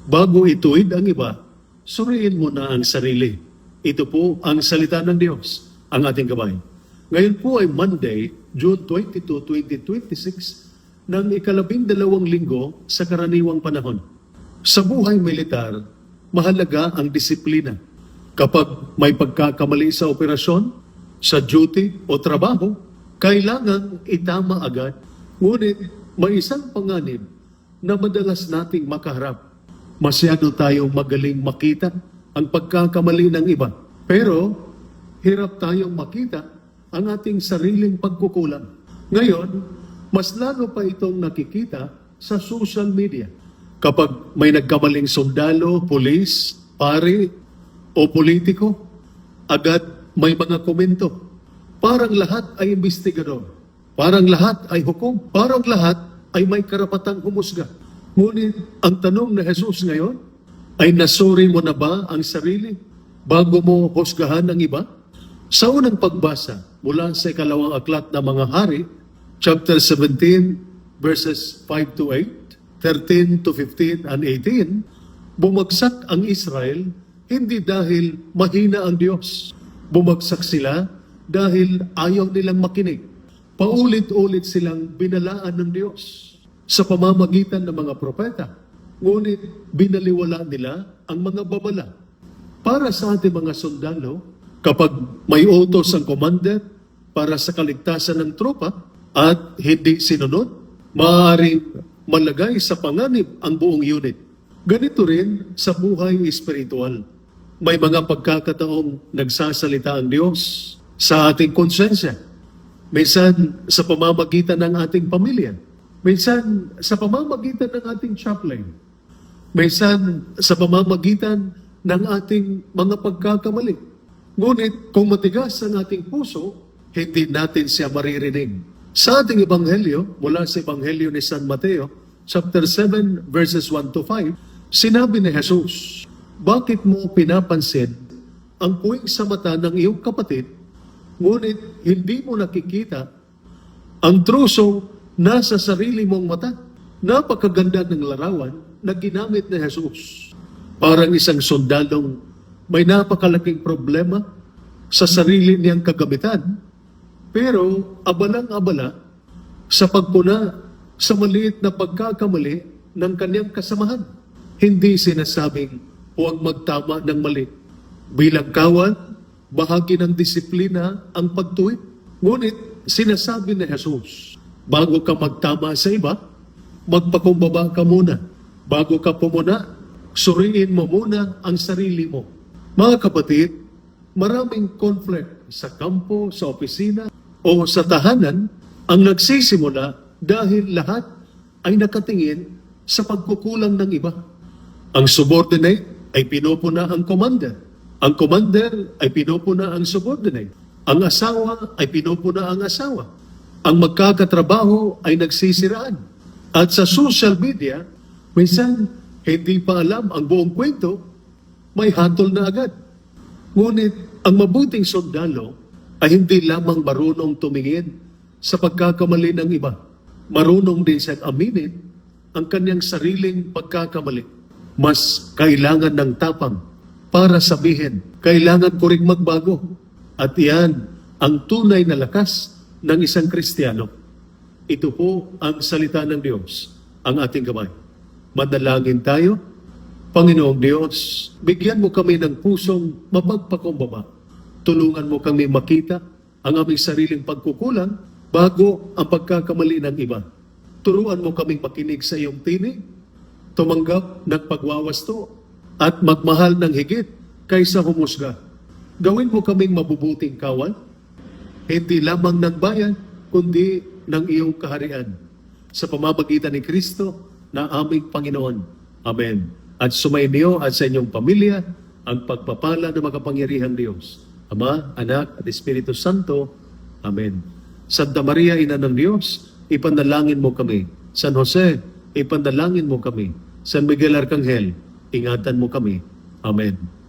Bago ituwid ang iba, suriin mo na ang sarili. Ito po ang salita ng Diyos, ang ating gabay. Ngayon po ay Monday, June 22, 2026, ng ikalabindalawang linggo sa karaniwang panahon. Sa buhay militar, mahalaga ang disiplina. Kapag may pagkakamali sa operasyon, sa duty o trabaho, kailangan itama agad. Ngunit may isang panganib na madalas nating makaharap. Masyado tayong magaling makita ang pagkakamali ng iba. Pero hirap tayong makita ang ating sariling pagkukulang. Ngayon, mas lalo pa itong nakikita sa social media. Kapag may nagkamaling sundalo, pulis, pari, o politiko, agad may mga komento. Parang lahat ay investigador. Parang lahat ay hukom. Parang lahat ay may karapatang humusga. Ngunit ang tanong na Jesus ngayon, ay nasuri mo na ba ang sarili bago mo husgahan ang iba? Sa unang pagbasa mula sa ikalawang aklat ng mga hari, chapter 17, verses 5 to 8, 13 to 15 and 18, bumagsak ang Israel hindi dahil mahina ang Diyos. Bumagsak sila dahil ayaw nilang makinig. Paulit-ulit silang binalaan ng Diyos sa pamamagitan ng mga propeta. Ngunit binaliwala nila ang mga babala. Para sa ating mga sundalo, kapag may utos ang commander para sa kaligtasan ng tropa at hindi sinunod, maaaring malagay sa panganib ang buong unit. Ganito rin sa buhay espiritual. May mga pagkakataong nagsasalita ang Diyos sa ating konsensya. Minsan sa pamamagitan ng ating pamilya. Minsan sa pamamagitan ng ating chaplain. Minsan sa pamamagitan ng ating mga pagkakamali. Ngunit kung matigas ang ating puso, hindi natin siya maririnig. Sa ating ebanghelyo, mula sa ebanghelyo ni San Mateo, chapter 7, verses 1 to 5, sinabi ni Jesus, bakit mo pinapansin ang puwing sa mata ng iyong kapatid, ngunit hindi mo nakikita ang truso nasa sarili mong mata? Napakaganda ng larawan na ginamit ni Jesus. Parang isang sundalong may napakalaking problema sa sarili niyang kagamitan, pero abalang-abala sa pagpuna sa maliit na pagkakamali ng kanyang kasamahan. Hindi sinasabing huwag magtama ng mali. Bilang kawal, bahagi ng disiplina ang pagtuwid. Ngunit sinasabi ni Jesus, bago ka magtama sa iba, magpakumbaba ka muna. Bago ka pumuna, suriin mo muna ang sarili mo. Mga kapatid, maraming conflict sa kampo, sa opisina, o sa tahanan ang nagsisimula dahil lahat ay nakatingin sa pagkukulang ng iba. Ang subordinate ay pinupuna ang commander. Ang commander ay pinupuna ang subordinate. Ang asawa ay pinupuna ang asawa. Ang magkakatrabaho ay nagsisiraan. At sa social media, minsan hindi pa alam ang buong kwento, may hatol na agad. Ngunit ang mabuting sundalo ay hindi lamang marunong tumingin sa pagkakamali ng iba. Marunong din siyang aminin ang kanyang sariling pagkakamali. Mas kailangan ng tapang para sabihin, kailangan ko ring magbago. At iyan ang tunay na lakas ng isang Kristiyano. Ito po ang salita ng Diyos, ang ating gabay. Manalangin tayo. Panginoong Diyos, bigyan mo kami ng pusong mapagpakumbaba. Tulungan mo kami makita ang aming sariling pagkukulang bago ang pagkakamali ng iba. Turuan mo kaming makinig sa iyong tinig, tumanggap ng pagwawasto at magmahal ng higit kaysa humusga. Gawin mo kaming mabubuting kawal, hindi lamang ng bayan, kundi ng iyong kaharian. Sa pamamagitan ni Kristo na aming Panginoon. Amen. At sumainyo at sa inyong pamilya ang pagpapala ng makapangyarihang Diyos. Ama, Anak, at Espiritu Santo. Amen. Santa Maria, Ina ng Diyos, ipanalangin mo kami. San Jose, ipanalangin mo kami. San Miguel Arcangel, ingatan mo kami. Amen.